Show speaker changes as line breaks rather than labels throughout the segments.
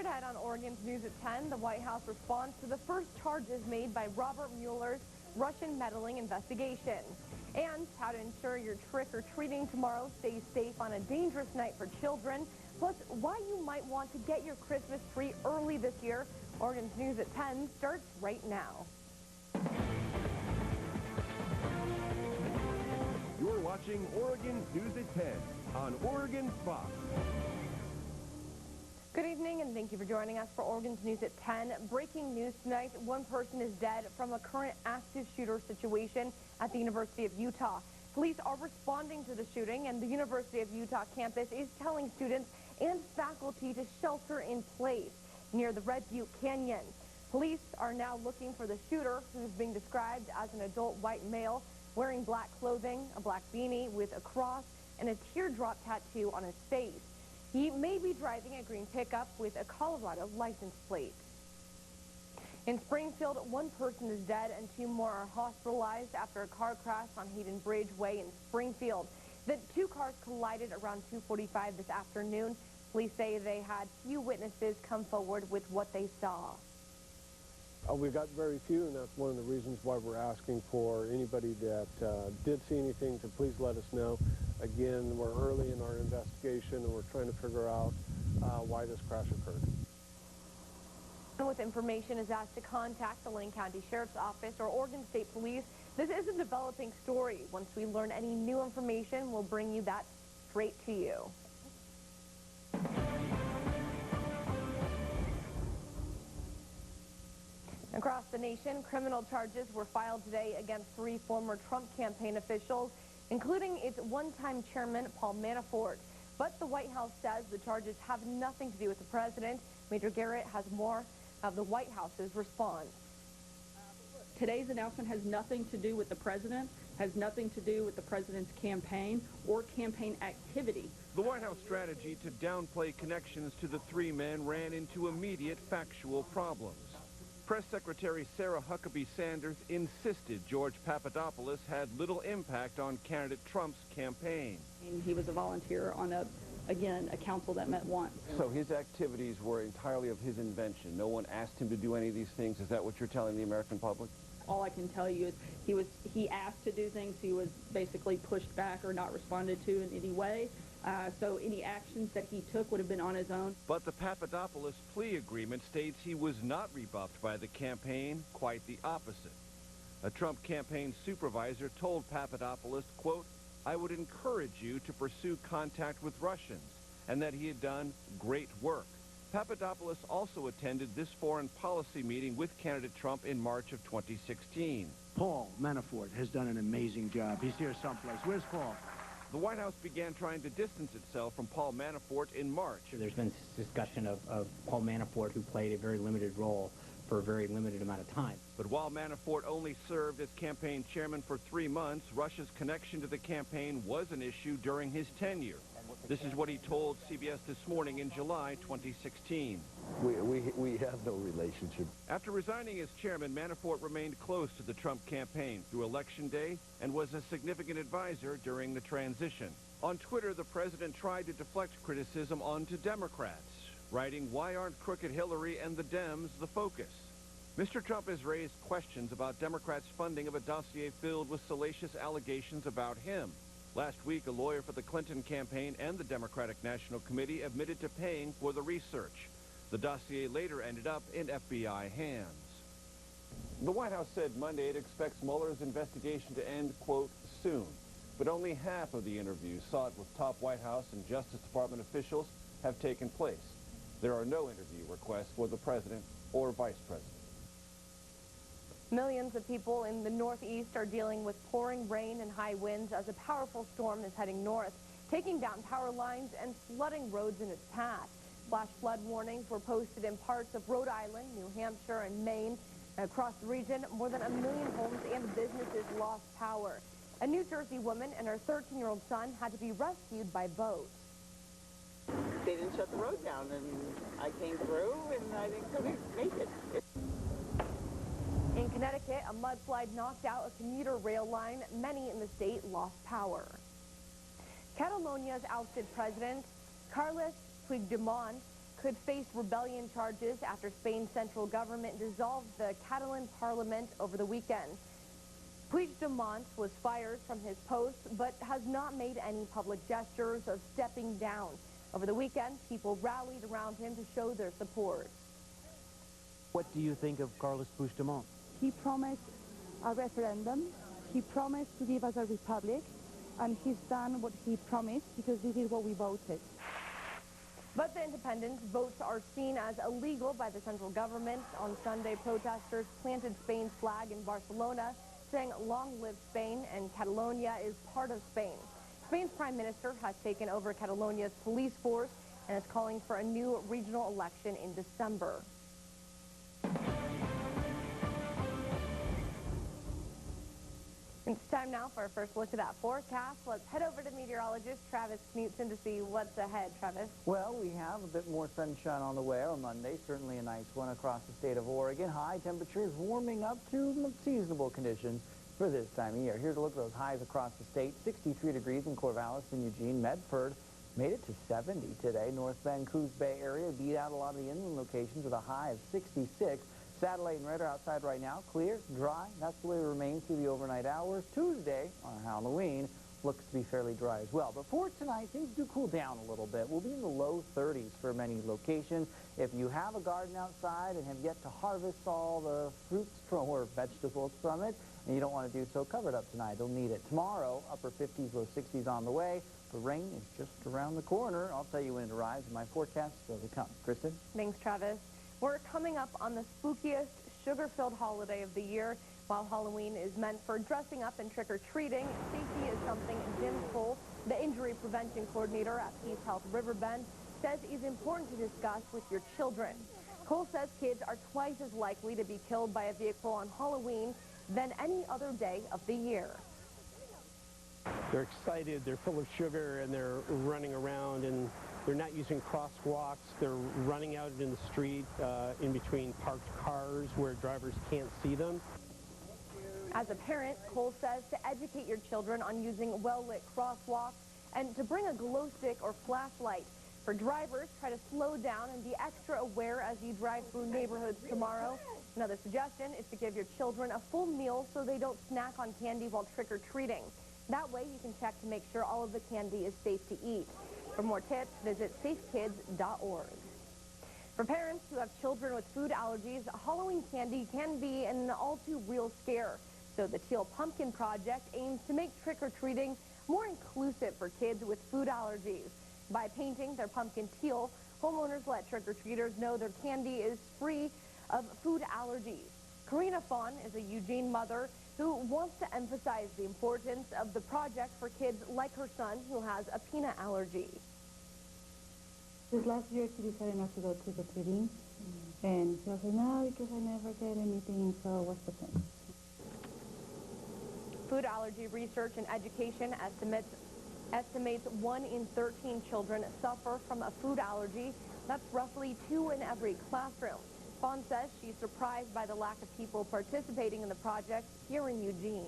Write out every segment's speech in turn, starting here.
Straight ahead on Oregon's News at 10, the White House responds to the first charges made by Robert Mueller's Russian meddling investigation. And how to ensure your trick-or-treating tomorrow stays safe on a dangerous night for children. Plus, why you might want to get your Christmas tree early this year. Oregon's News at 10 starts right now.
You're watching Oregon's News at 10 on Oregon Fox.
Good evening, and thank you for joining us for Oregon's News at 10. Breaking news tonight, one person is dead from a current active shooter situation at the University of Utah. Police are responding to the shooting, and the University of Utah campus is telling students and faculty to shelter in place near the Red Butte Canyon. Police are now looking for the shooter, who's being described as an adult white male wearing black clothing, a black beanie with a cross, and a teardrop tattoo on his face. He may be driving a green pickup with a Colorado license plate. In Springfield, one person is dead and two more are hospitalized after a car crash on Hayden Bridge Way in Springfield. The two cars collided around 2:45 this afternoon. Police say they had few witnesses come forward with what they saw.
We've got very few, and that's one of the reasons why we're asking for anybody that did see anything to please let us know. Again, we're early in our investigation, and we're trying to figure out why this crash occurred.
With information is asked to contact the Lane County Sheriff's Office or Oregon State Police. This is a developing story. Once we learn any new information, we'll bring you that straight to you. Across the nation, criminal charges were filed today against three former Trump campaign officials, including its one-time chairman, Paul Manafort. But the White House says the charges have nothing to do with the president. Major Garrett has more of the White House's response.
Today's announcement has nothing to do with the president, has nothing to do with the president's campaign or campaign activity.
The White House strategy to downplay connections to the three men ran into immediate factual problems. Press Secretary Sarah Huckabee Sanders insisted George Papadopoulos had little impact on candidate Trump's campaign.
He was a volunteer on a council that met once.
So his activities were entirely of his invention. No one asked him to do any of these things. Is that what you're telling the American public?
All I can tell you is he asked to do things. He was basically pushed back or not responded to in any way. So any actions that he took would have been on his own.
But the Papadopoulos plea agreement states he was not rebuffed by the campaign, quite the opposite. A Trump campaign supervisor told Papadopoulos, quote, "I would encourage you to pursue contact with Russians," and that he had done great work. Papadopoulos also attended this foreign policy meeting with candidate Trump in March of 2016.
Paul Manafort has done an amazing job. He's here someplace. Where's Paul?
The White House began trying to distance itself from Paul Manafort in March.
There's been discussion of Paul Manafort, who played a very limited role for a very limited amount of time.
But while Manafort only served as campaign chairman for 3 months, Russia's connection to the campaign was an issue during his tenure. This is what he told CBS This Morning in July 2016.
We have no relationship.
After resigning as chairman, Manafort remained close to the Trump campaign through Election Day and was a significant advisor during the transition. On Twitter, the president tried to deflect criticism onto Democrats, writing, "Why aren't crooked Hillary and the Dems the focus?" Mr. Trump has raised questions about Democrats' funding of a dossier filled with salacious allegations about him. Last week, a lawyer for the Clinton campaign and the Democratic National Committee admitted to paying for the research. The dossier later ended up in FBI hands.
The White House said Monday it expects Mueller's investigation to end, quote, soon. But only half of the interviews sought with top White House and Justice Department officials have taken place. There are no interview requests for the president or vice president.
Millions of people in the Northeast are dealing with pouring rain and high winds as a powerful storm is heading north, taking down power lines and flooding roads in its path. Flash flood warnings were posted in parts of Rhode Island, New Hampshire, and Maine. Across the region, more than 1 million homes and businesses lost power. A New Jersey woman and her 13-year-old son had to be rescued by boat.
They didn't shut the road down, and I came through, and I couldn't make it.
In Connecticut, a mudslide knocked out a commuter rail line. Many in the state lost power. Catalonia's ousted president, Carles Puigdemont, could face rebellion charges after Spain's central government dissolved the Catalan parliament over the weekend. Puigdemont was fired from his post, but has not made any public gestures of stepping down. Over the weekend, people rallied around him to show their support.
What do you think of Carlos Puigdemont?
He promised a referendum. He promised to give us a republic, and he's done what he promised because this is what we voted.
But the independence votes are seen as illegal by the central government. On Sunday, protesters planted Spain's flag in Barcelona, saying long live Spain and Catalonia is part of Spain. Spain's prime minister has taken over Catalonia's police force and is calling for a new regional election in December. It's time now for our first look at that forecast. Let's head over to meteorologist Travis Knutson to see what's ahead. Travis?
Well, we have a bit more sunshine on the way on Monday. Certainly a nice one across the state of Oregon. High temperatures warming up to seasonable conditions for this time of year. Here's a look at those highs across the state. 63 degrees in Corvallis and Eugene. Medford made it to 70 today. North Bend, Coos Bay area beat out a lot of the inland locations with a high of 66. Satellite and radar outside right now, clear, dry. That's the way it remains through the overnight hours. Tuesday, on Halloween, looks to be fairly dry as well. But for tonight, things do cool down a little bit. We'll be in the low 30s for many locations. If you have a garden outside and have yet to harvest all the fruits or vegetables from it, and you don't want to do so, cover it up tonight. They'll need it. Tomorrow, upper 50s, low 60s on the way. The rain is just around the corner. I'll tell you when it arrives in my forecast still to come. Kristen?
Thanks, Travis. We're coming up on the spookiest, sugar-filled holiday of the year. While Halloween is meant for dressing up and trick-or-treating, safety is something Jim Cole, the injury prevention coordinator at Peace Health Riverbend, says is important to discuss with your children. Cole says kids are twice as likely to be killed by a vehicle on Halloween than any other day of the year.
They're excited, they're full of sugar, and they're running around, and they're not using crosswalks. They're running out in the street in between parked cars where drivers can't see them.
As a parent, Cole says to educate your children on using well-lit crosswalks and to bring a glow stick or flashlight. For drivers, try to slow down and be extra aware as you drive through neighborhoods tomorrow. Another suggestion is to give your children a full meal so they don't snack on candy while trick-or-treating. That way you can check to make sure all of the candy is safe to eat. For more tips, visit safekids.org. For parents who have children with food allergies, Halloween candy can be an all-too-real scare. So the Teal Pumpkin Project aims to make trick-or-treating more inclusive for kids with food allergies. By painting their pumpkin teal, homeowners let trick-or-treaters know their candy is free of food allergies. Karina Fawn is a Eugene mother who wants to emphasize the importance of the project for kids like her son who has a peanut allergy.
This last year he decided not to go trick-or-treating, and he was like, no, because I never get anything, so what's the point?
Food allergy research and education estimates 1 in 13 children suffer from a food allergy. That's roughly 2 in every classroom. Fawn says she's surprised by the lack of people participating in the project here in Eugene.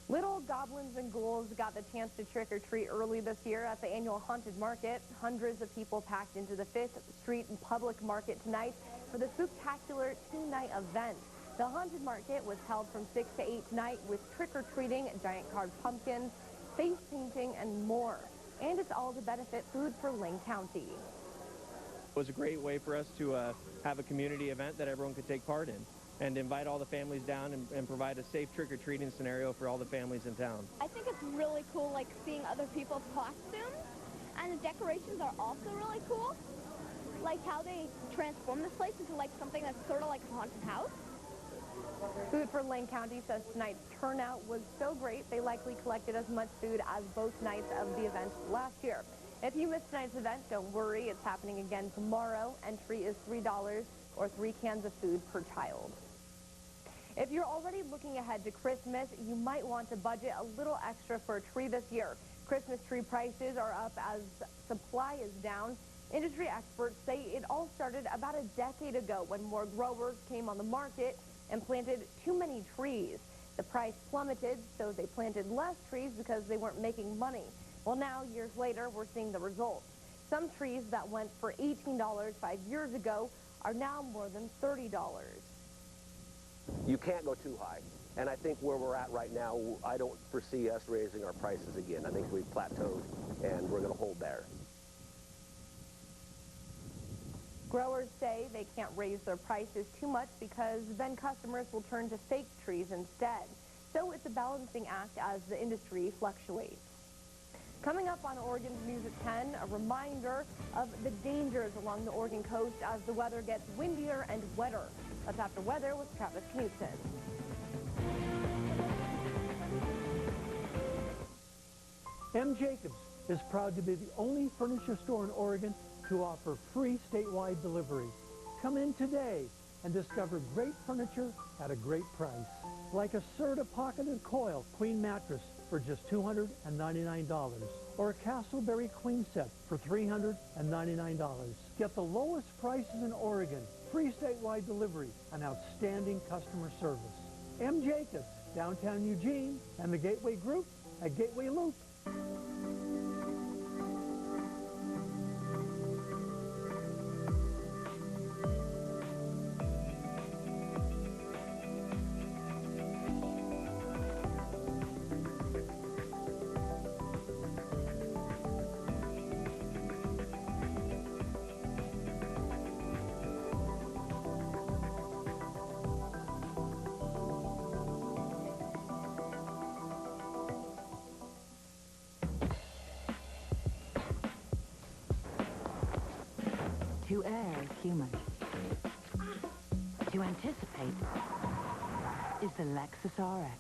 Little goblins and ghouls got the chance to trick-or-treat early this year at the annual Haunted Market. Hundreds of people packed into the 5th Street Public Market tonight for the spectacular 2-night event. The Haunted Market was held from 6 to 8 tonight with trick-or-treating, giant carved pumpkins, face painting, and more. And it's all to benefit Food for Lane County.
It was a great way for us to have a community event that everyone could take part in and invite all the families down and provide a safe trick-or-treating scenario for all the families in town.
I think it's really cool, like, seeing other people's costumes, and the decorations are also really cool, like how they transform this place into, like, something that's sort of like a haunted house.
Food for Lane County says tonight's turnout was so great they likely collected as much food as both nights of the event last year. If you missed tonight's event, don't worry, it's happening again tomorrow. Entry is $3 or 3 cans of food per child. If you're already looking ahead to Christmas, you might want to budget a little extra for a tree this year. Christmas tree prices are up as supply is down. Industry experts say it all started about a decade ago when more growers came on the market and planted too many trees. The price plummeted, so they planted less trees because they weren't making money. Well, now, years later, we're seeing the results. Some trees that went for $18 5 years ago are now more than $30.
You can't go too high. And I think where we're at right now, I don't foresee us raising our prices again. I think we've plateaued, and we're going to hold there.
Growers say they can't raise their prices too much because then customers will turn to fake trees instead. So it's a balancing act as the industry fluctuates. Coming up on Oregon's News at 10, a reminder of the dangers along the Oregon coast as the weather gets windier and wetter. That's after weather with Travis Knutson.
M. Jacobs is proud to be the only furniture store in Oregon to offer free statewide delivery. Come in today and discover great furniture at a great price. Like a Serta pocketed coil queen mattress for just $299, or a Castleberry queen set for $399. Get the lowest prices in Oregon, free statewide delivery, and outstanding customer service. M. Jacobs, downtown Eugene, and the Gateway Group at Gateway Loop.
To err is human. To anticipate is the Lexus RX.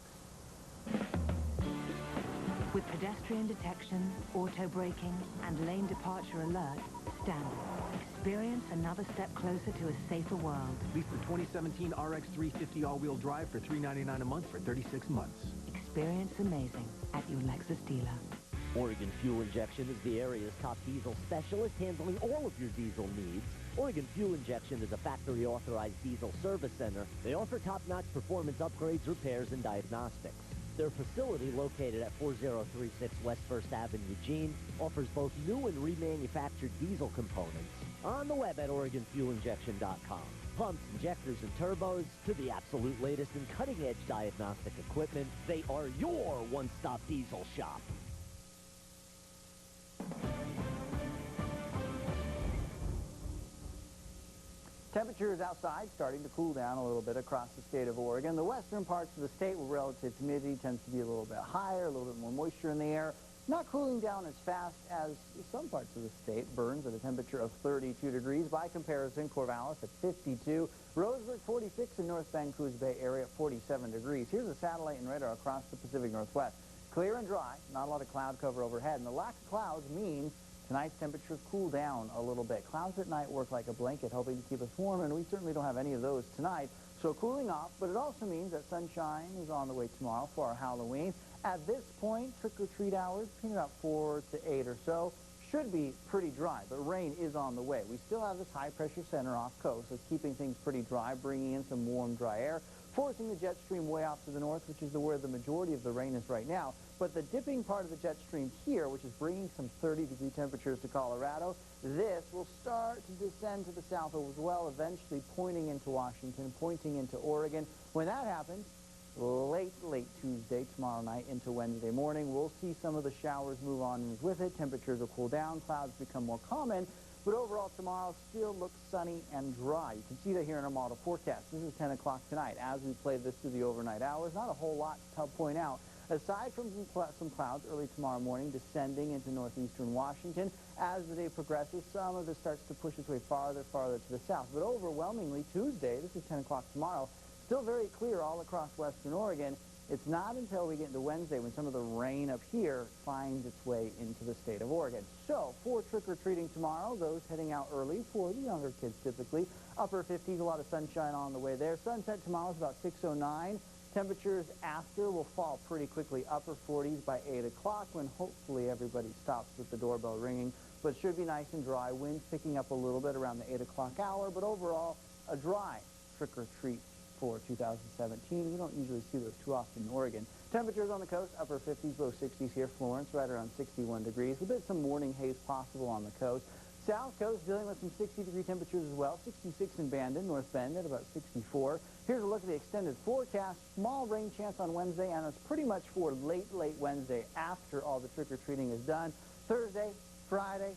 With pedestrian detection, auto braking, and lane departure alert standard, experience another step closer to a safer world.
Lease the 2017 RX 350 all-wheel drive for $399 a month for 36 months.
Experience amazing at your Lexus dealer.
Oregon Fuel Injection is the area's top diesel specialist, handling all of your diesel needs. Oregon Fuel Injection is a factory-authorized diesel service center. They offer top-notch performance upgrades, repairs, and diagnostics. Their facility, located at 4036 West 1st Avenue, Eugene, offers both new and remanufactured diesel components on the web at OregonFuelInjection.com. Pumps, injectors, and turbos, to the absolute latest in cutting-edge diagnostic equipment, they are your one-stop diesel shop.
Temperatures outside starting to cool down a little bit across the state of Oregon. The western parts of the state where relative humidity tends to be a little bit higher, a little bit more moisture in the air. Not cooling down as fast as some parts of the state. Burns at a temperature of 32 degrees. By comparison, Corvallis at 52. Roseburg 46 in North Vancouver's Bay Area at 47 degrees. Here's a satellite and radar across the Pacific Northwest. Clear and dry, not a lot of cloud cover overhead. And the lack of clouds means tonight's temperatures cool down a little bit. Clouds at night work like a blanket, helping to keep us warm, and we certainly don't have any of those tonight. So cooling off, but it also means that sunshine is on the way tomorrow for our Halloween. At this point, trick-or-treat hours, between about 4 to 8 or so, should be pretty dry, but rain is on the way. We still have this high-pressure center off coast that's keeping things pretty dry, bringing in some warm, dry air, forcing the jet stream way off to the north, which is where the majority of the rain is right now. But the dipping part of the jet stream here, which is bringing some 30-degree temperatures to Colorado, this will start to descend to the south as well, eventually pointing into Washington, pointing into Oregon. When that happens, late Tuesday, tomorrow night into Wednesday morning, we'll see some of the showers move on with it. Temperatures will cool down, clouds become more common, but overall tomorrow still looks sunny and dry. You can see that here in our model forecast. This is 10 o'clock tonight. As we play this through the overnight hours, not a whole lot to point out. Aside from some clouds early tomorrow morning descending into northeastern Washington, as the day progresses, some of this starts to push its way farther to the south. But overwhelmingly, Tuesday, this is 10 o'clock tomorrow, still very clear all across western Oregon. It's not until we get into Wednesday when some of the rain up here finds its way into the state of Oregon. So, for trick-or-treating tomorrow, those heading out early for the younger kids typically, upper 50s, a lot of sunshine on the way there. Sunset tomorrow is about 6:09. Temperatures after will fall pretty quickly, upper 40s by 8 o'clock when hopefully everybody stops with the doorbell ringing. But it should be nice and dry. Winds picking up a little bit around the 8 o'clock hour, but overall a dry trick-or-treat for 2017. We don't usually see those too often in Oregon. Temperatures on the coast, upper 50s, low 60s here. Florence right around 61 degrees. A bit some morning haze possible on the coast. South Coast dealing with some 60-degree temperatures as well. 66 in Bandon, North Bend at about 64. Here's a look at the extended forecast. Small rain chance on Wednesday, and it's pretty much for late Wednesday after all the trick-or-treating is done. Thursday, Friday,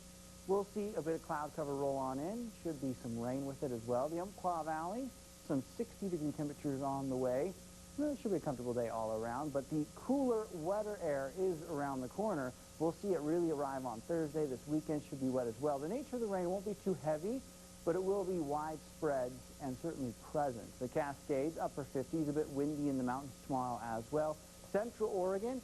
we'll see a bit of cloud cover roll on in. Should be some rain with it as well. The Umpqua Valley, some 60-degree temperatures on the way. Well, it should be a comfortable day all around, but the cooler, wetter air is around the corner. We'll see it really arrive on Thursday. This weekend should be wet as well. The nature of the rain won't be too heavy, but it will be widespread and certainly present. The Cascades, upper 50s, a bit windy in the mountains tomorrow as well. Central Oregon,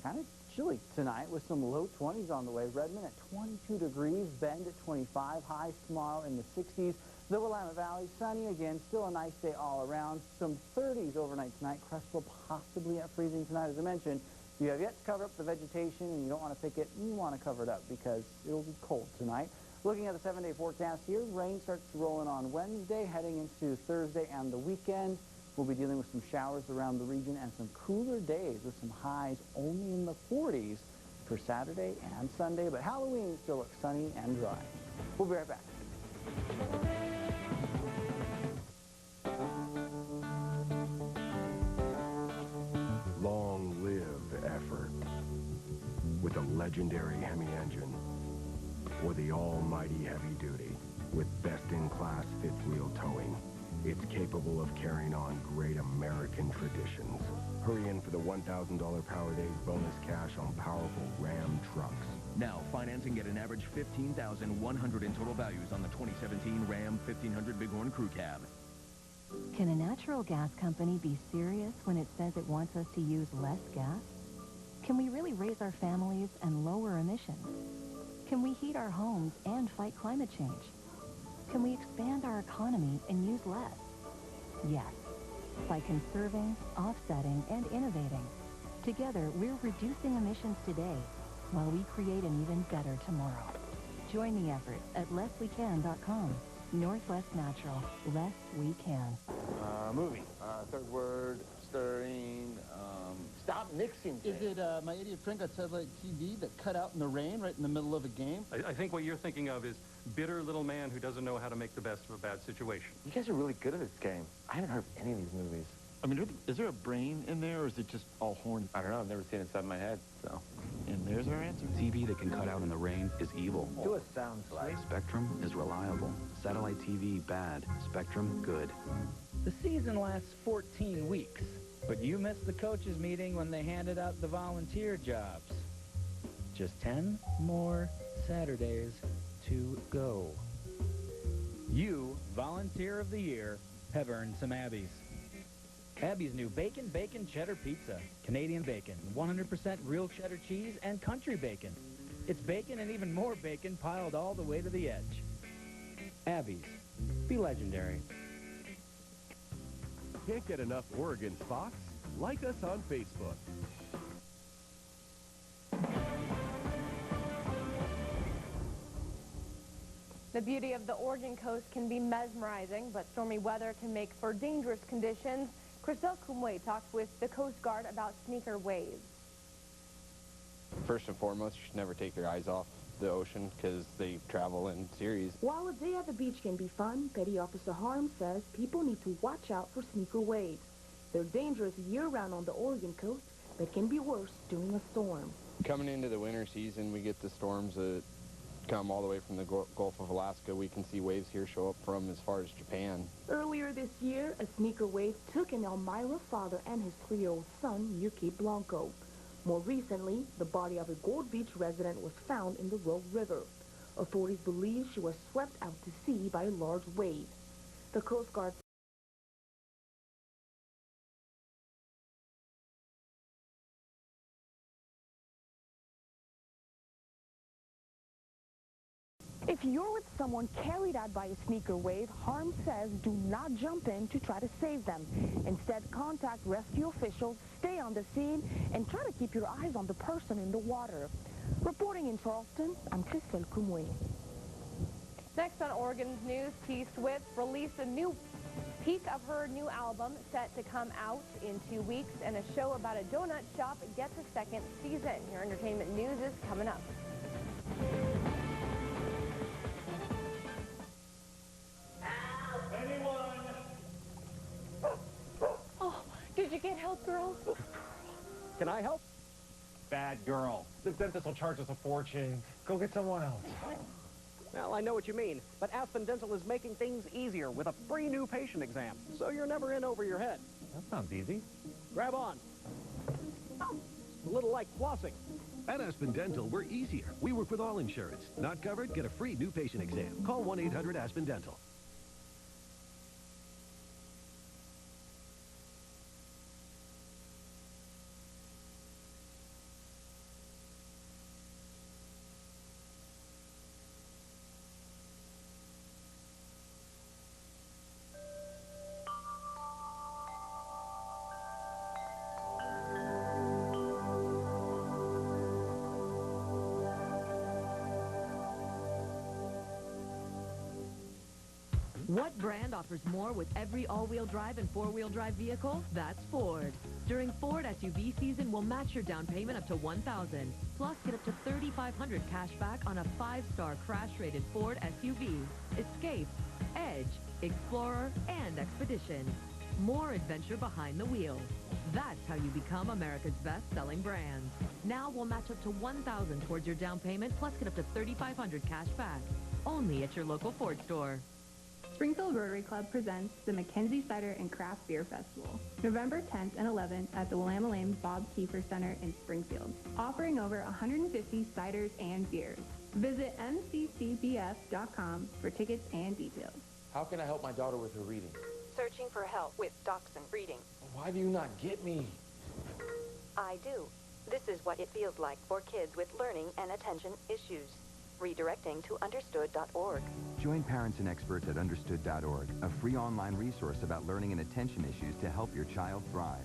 kind of chilly tonight with some low 20s on the way. Redmond at 22 degrees, Bend at 25, highs tomorrow in the 60s. The Willamette Valley, sunny again, still a nice day all around. Some 30s overnight tonight. Crestville possibly at freezing tonight, as I mentioned. If you have yet to cover up the vegetation and you don't want to pick it, you want to cover it up because it'll be cold tonight. Looking at the 7-day forecast here, rain starts to roll in on Wednesday, heading into Thursday and the weekend. We'll be dealing with some showers around the region and some cooler days with some highs only in the 40s for Saturday and Sunday, but Halloween still looks sunny and dry. We'll be right back.
Long live the effort with a legendary Hemi engine, or the almighty heavy duty with best-in-class fifth wheel towing. It's capable of carrying on great American traditions. Hurry in for the $1,000 Power Days bonus cash on powerful Ram trucks.
Now, financing at an average $15,100 in total values on the 2017 Ram 1500 Bighorn Crew Cab.
Can a natural gas company be serious when it says it wants us to use less gas? Can we really raise our families and lower emissions? Can we heat our homes and fight climate change? Can we expand our economy and use less? Yes, by conserving, offsetting, and innovating. Together, we're reducing emissions today while we create an even better tomorrow. Join the effort at lesswecan.com. Northwest Natural. Less we can.
Movie. Third word, stirring, stop mixing things.
Is it My Idiot Friend Got Satellite TV that cut out in the rain right in the middle of a game?
I think what you're thinking of is bitter little man who doesn't know how to make the best of a bad situation.
You guys are really good at this game. I haven't heard of any of these movies.
I mean, is there a brain in there, or is it just all horn?
I don't know. I've never seen it inside my head, so.
And there's our answer.
TV that can cut out in the rain is evil.
Do a sound slide.
Spectrum is reliable. Satellite TV, bad. Spectrum, good.
The season lasts 14 weeks, but you missed the coaches' meeting when they handed out the volunteer jobs. Just 10 more Saturdays to go. You, Volunteer of the Year, have earned some Abby's. Abby's new Bacon Cheddar Pizza. Canadian bacon, 100% real cheddar cheese, and country bacon. It's bacon and even more bacon piled all the way to the edge. Abby's. Be legendary.
Can't get enough Oregon Fox? Like us on Facebook.
The beauty of the Oregon coast can be mesmerizing, but stormy weather can make for dangerous conditions. Chriselle Kumwe talked with the Coast Guard about sneaker waves.
First and foremost, you should never take your eyes off the ocean because they travel in series.
While a day at the beach can be fun, Petty Officer Harm says people need to watch out for sneaker waves. They're dangerous year-round on the Oregon coast, but can be worse during a storm.
Coming into the winter season, we get the storms that come all the way from the Gulf of Alaska. We can see waves here show up from as far as Japan.
Earlier this year, a sneaker wave took an Elmira father and his 3-year-old son near Cape Blanco. More recently, the body of a Gold Beach resident was found in the Rogue River. Authorities believe she was swept out to sea by a large wave. The Coast Guard
If you're with someone carried out by a sneaker wave, Harm says do not jump in to try to save them. Instead, contact rescue officials, stay on the scene, and try to keep your eyes on the person in the water. Reporting in Charleston, I'm Chriselle Kumwe.
Next on Oregon's News, T. Swift released a new peek of her new album set to come out in 2 weeks, and a show about a donut shop gets a second season. Your entertainment news is coming up. you get help, girl?
Can I help?
Bad girl. The dentist will charge us a fortune. Go get someone else.
Well, I know what you mean, but Aspen Dental is making things easier with a free new patient exam, so you're never in over your head.
That sounds easy.
Grab on. A little like flossing.
At Aspen Dental, we're easier. We work with all insurance. Not covered? Get a free new patient exam. Call 1-800-ASPEN-DENTAL.
What brand offers more with every all-wheel drive and four-wheel drive vehicle? That's Ford. During Ford SUV season, we'll match your down payment up to $1,000. Plus, get up to $3,500 cash back on a 5-star crash-rated Ford SUV. Escape, Edge, Explorer, and Expedition. More adventure behind the wheel. That's how you become America's best-selling brand. Now we'll match up to $1,000 towards your down payment, plus get up to $3,500 cash back. Only at your local Ford store.
Springfield Rotary Club presents the Mackenzie Cider and Craft Beer Festival, November 10th and 11th at the Willamette Bob Kiefer Center in Springfield, offering over 150 ciders and beers. Visit mccbf.com for tickets and details.
How can I help my daughter with her reading?
Searching for help with Dachshund Reading.
Why do you not get me?
I do. This is what it feels like for kids with learning and attention issues. Redirecting to understood.org.
Join parents and experts at understood.org, a free online resource about learning and attention issues to help your child thrive.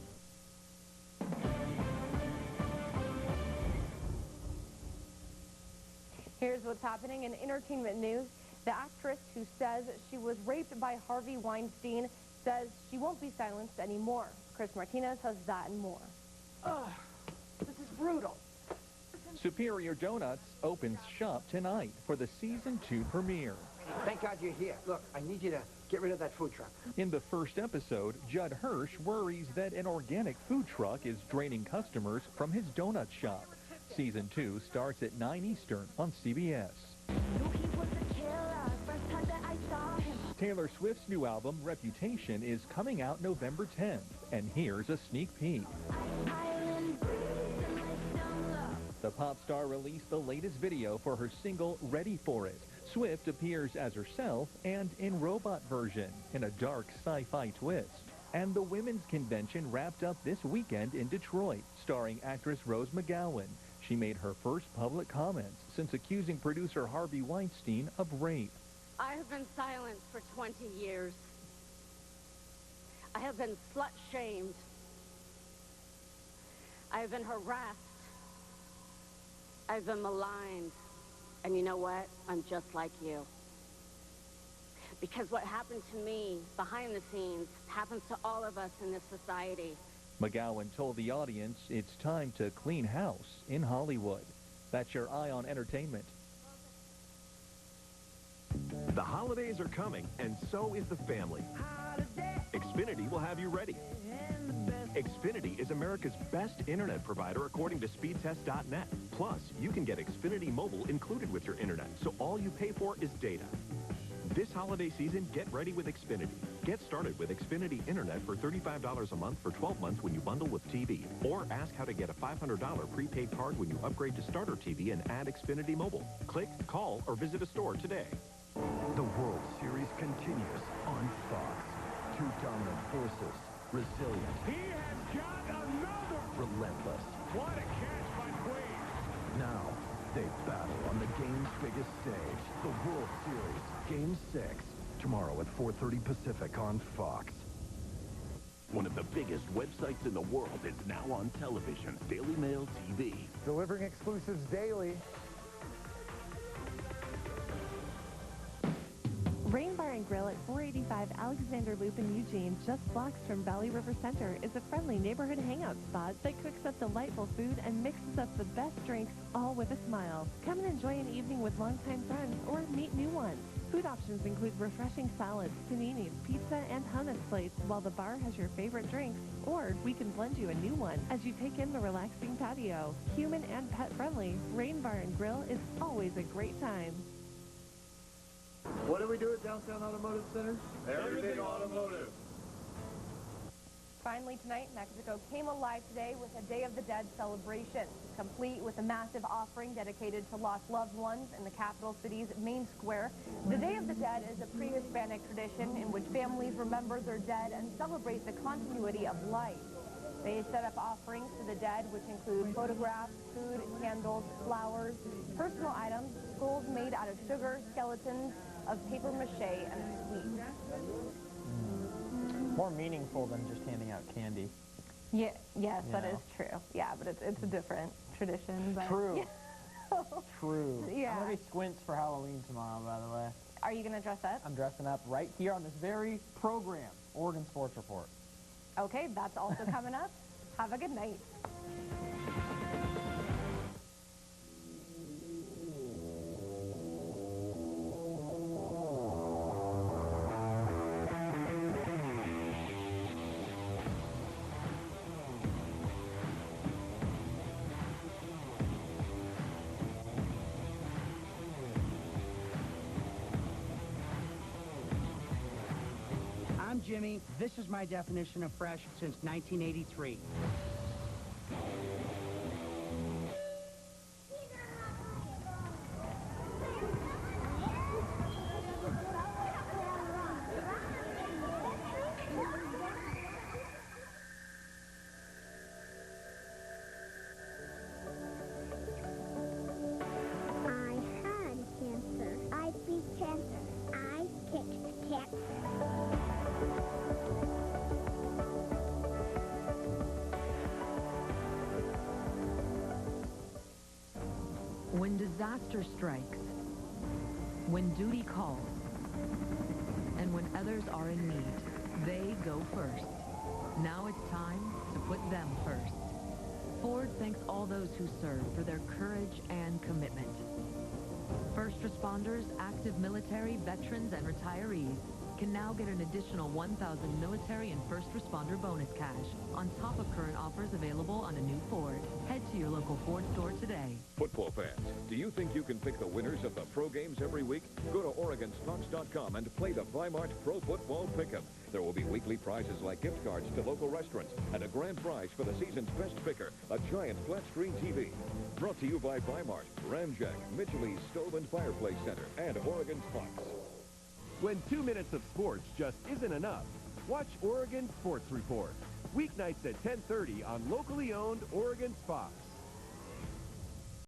Here's what's happening in entertainment news. The actress who says she was raped by Harvey Weinstein says she won't be silenced anymore. Chris Martinez has that and more.
This is brutal.
Superior Donuts opens shop tonight for the Season 2 premiere.
Thank God you're here. Look, I need you to get rid of that food truck.
In the first episode, Judd Hirsch worries that an organic food truck is draining customers from his donut shop. Season 2 starts at 9 Eastern on CBS. Taylor Swift's new album, Reputation, is coming out November 10th, and here's a sneak peek. The pop star released the latest video for her single, Ready For It. Swift appears as herself and in robot version, in a dark sci-fi twist. And the Women's Convention wrapped up this weekend in Detroit, starring actress Rose McGowan. She made her first public comments since accusing producer Harvey Weinstein of rape.
I have been silenced for 20 years. I have been slut-shamed. I have been harassed. I've been maligned. And you know what? I'm just like you. Because what happened to me behind the scenes happens to all of us in this society.
McGowan told the audience it's time to clean house in Hollywood. That's your Eye on Entertainment.
The holidays are coming, and so is the family. Xfinity will have you ready. Xfinity is America's best internet provider according to speedtest.net. Plus, you can get Xfinity Mobile included with your internet, so all you pay for is data. This holiday season, get ready with Xfinity. Get started with Xfinity Internet for $35 a month for 12 months when you bundle with TV. Or ask how to get a $500 prepaid card when you upgrade to Starter TV and add Xfinity Mobile. Click, call, or visit a store today.
The World Series continues on Fox. Two dominant forces, resilient.
He has got another!
Relentless.
What a catch by Quaid!
Now, they battle on the game's biggest stage. The World Series, Game 6. Tomorrow at 4:30 Pacific on Fox.
One of the biggest websites in the world is now on television. Daily Mail TV.
Delivering exclusives daily.
Rain Bar and Grill at 485 Alexander Loop in Eugene, just blocks from Valley River Center, is a friendly neighborhood hangout spot that cooks up delightful food and mixes up the best drinks, all with a smile. Come and enjoy an evening with longtime friends or meet new ones. Food options include refreshing salads, paninis, pizza, and hummus plates, while the bar has your favorite drinks, or we can blend you a new one as you take in the relaxing patio. Human and pet friendly, Rain Bar and Grill is always a great time.
What do we do at Downtown Automotive Center?
Everything automotive.
Finally tonight, Mexico came alive today with a Day of the Dead celebration, complete with a massive offering dedicated to lost loved ones in the capital city's main square. The Day of the Dead is a pre-Hispanic tradition in which families remember their dead and celebrate the continuity of life. They set up offerings to the dead, which include photographs, food, candles, flowers, personal items, skulls made out of sugar, skeletons of paper mache, and sweets.
More meaningful than just handing out candy.
Yeah, yes,
You
that
know?
is true. Yeah, but it's a different tradition. But
True.
Yeah.
True.
Yeah.
I'm going to be Squints for Halloween tomorrow, by the way.
Are you going to dress up?
I'm dressing up right here on this very program, Oregon Sports Report.
Okay, that's also coming up. Have a good night.
I'm Jimmy. This is my definition of fresh since 1983.
I had cancer. I beat cancer. I kicked cancer.
When disaster strikes, when duty calls, and when others are in need, they go first. Now it's time to put them first. Ford thanks all those who serve for their courage and commitment. First responders, active military, veterans, and retirees can now get an additional $1,000 military and first responder bonus cash on top of current offers available on a new Ford. Head to your local Ford store today.
Football fans, do you think you can pick the winners of the pro games every week? Go to OregonStocks.com and play the Weimar Pro Football Pick'em. There will be weekly prizes like gift cards to local restaurants and a grand prize for the season's best picker, a giant flat-screen TV. Brought to you by Weimar, Ramjack, Mitchell's Stove and Fireplace Center, and Oregon's Fox.
When 2 minutes of sports just isn't enough, watch Oregon Sports Report. Weeknights at 10:30 on locally owned Oregon's Fox.